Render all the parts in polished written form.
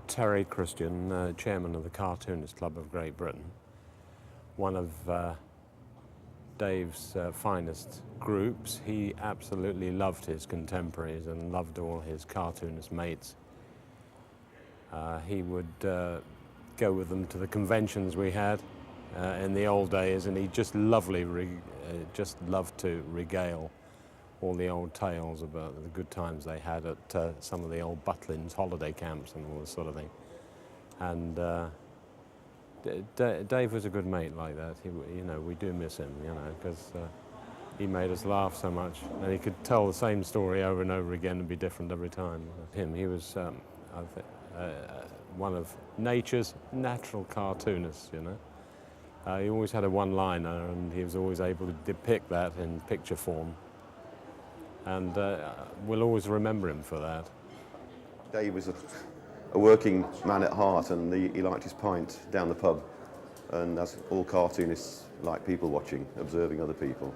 Terry Christian, chairman of the Cartoonist Club of Great Britain, one of Dave's finest groups. He absolutely loved his contemporaries and loved all his cartoonist mates. He would go with them to the conventions we had in the old days, and he just just loved to regale all the old tales about the good times they had at some of the old Butlins holiday camps and all this sort of thing. And Dave was a good mate like that. We do miss him, because he made us laugh so much, and he could tell the same story over and over again and be different every time. He was one of nature's natural cartoonists, He always had a one-liner, and he was always able to depict that in picture form. And we'll always remember him for that. Dave was a working man at heart, and he liked his pint down the pub. And as all cartoonists like people watching, observing other people.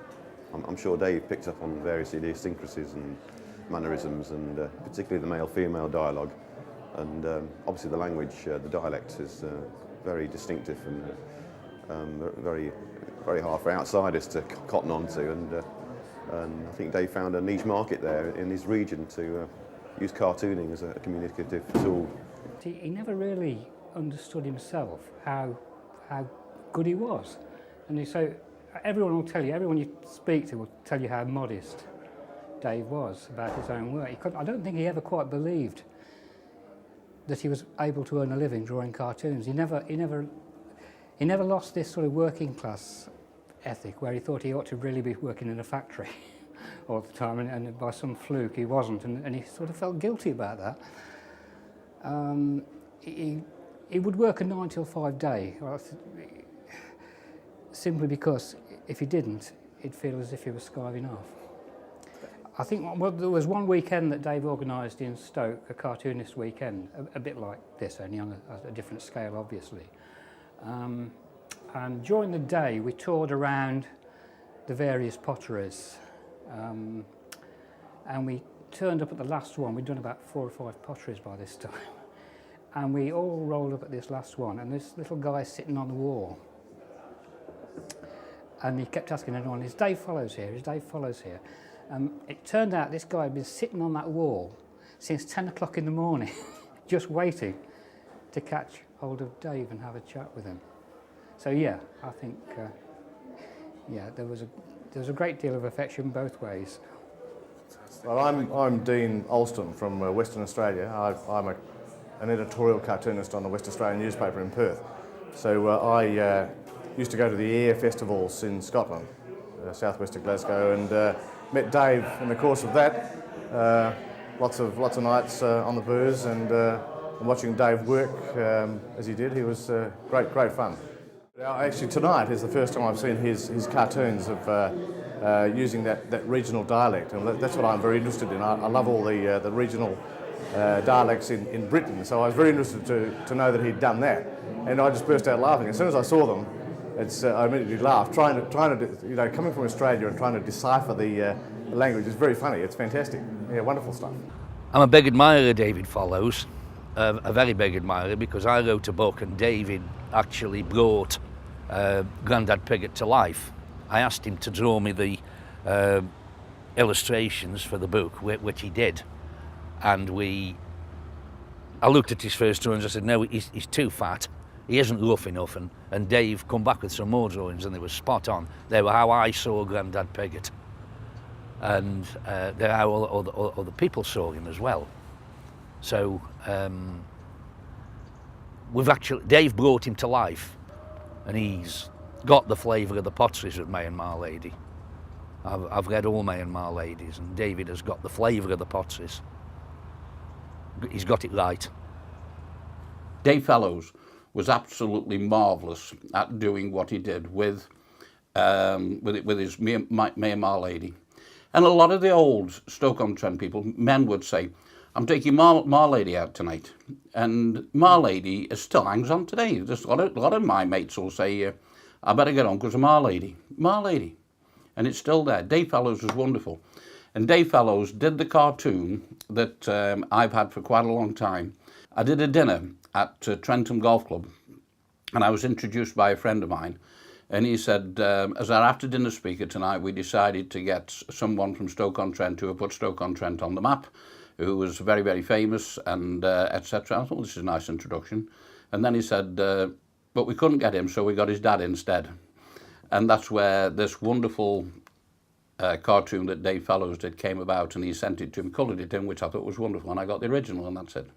I'm sure Dave picked up on various idiosyncrasies and mannerisms, and particularly the male-female dialogue. And obviously the language, the dialect, is very distinctive and very, very hard for outsiders to cotton on to. And I think Dave found a niche market there in his region to use cartooning as a communicative tool. He never really understood himself how good he was. And so everyone you speak to will tell you how modest Dave was about his own work. I don't think he ever quite believed that he was able to earn a living drawing cartoons. He never lost this sort of working class ethic where he thought he ought to really be working in a factory all the time, and by some fluke he wasn't, and he sort of felt guilty about that. He would work a 9 till 5 day, simply because if he didn't, he'd feel as if he was skiving off. I think there was one weekend that Dave organised in Stoke, a cartoonist weekend, a bit like this, only on a different scale, obviously. And during the day, we toured around the various potteries, and we turned up at the last one. We'd done about 4 or 5 potteries by this time, and we all rolled up at this last one, and this little guy sitting on the wall, and he kept asking everyone, "Is Dave Follows here? Is Dave Follows here?" It turned out this guy had been sitting on that wall since 10 o'clock in the morning, just waiting to catch hold of Dave and have a chat with him. So yeah, I think there was a great deal of affection both ways. Well, I'm Dean Alston from Western Australia. I'm an editorial cartoonist on the West Australian newspaper in Perth. So I used to go to the Air festivals in Scotland, southwest of Glasgow, and met Dave in the course of that. Lots of nights on the booze, and watching Dave work as he did. He was great fun. Actually, tonight is the first time I've seen his cartoons of using that regional dialect, and that's what I'm very interested in. I love all the regional dialects in Britain, so I was very interested to know that he'd done that, and I just burst out laughing. As soon as I saw them, I immediately laughed. Trying to coming from Australia and trying to decipher the language is very funny. It's fantastic. Yeah, wonderful stuff. I'm a big admirer of David Follows, a very big admirer, because I wrote a book and David actually brought Grandad Pigott to life. I asked him to draw me the illustrations for the book, which he did, and I looked at his first drawings. I said, no, he's too fat, he isn't rough enough, and Dave come back with some more drawings, and they were spot on. They were how I saw Grandad Pigott, and they're how other people saw him as well. So Dave brought him to life, and he's got the flavour of the potteries of May and My Lady. I've read all May and My Ladies, and David has got the flavour of the potteries. He's got it right. Dave Follows was absolutely marvellous at doing what he did with his May and My Lady. And a lot of the old Stoke-on-Trent people, men would say, "I'm taking My Lady out tonight." And My Lady still hangs on today. There's a lot of my mates will say, "I better get on because of My Lady." My Lady. And it's still there. Dave Follows was wonderful. And Dave Follows did the cartoon that I've had for quite a long time. I did a dinner at Trentham Golf Club, and I was introduced by a friend of mine, and he said, as our after dinner speaker tonight, we decided to get someone from Stoke-on-Trent who had put Stoke-on-Trent on the map, who was very, very famous, and etc. I thought, this is a nice introduction. And then he said, but we couldn't get him, so we got his dad instead. And that's where this wonderful cartoon that Dave Fellows did came about, and he sent it to him, coloured it in, which I thought was wonderful, and I got the original, and that's it.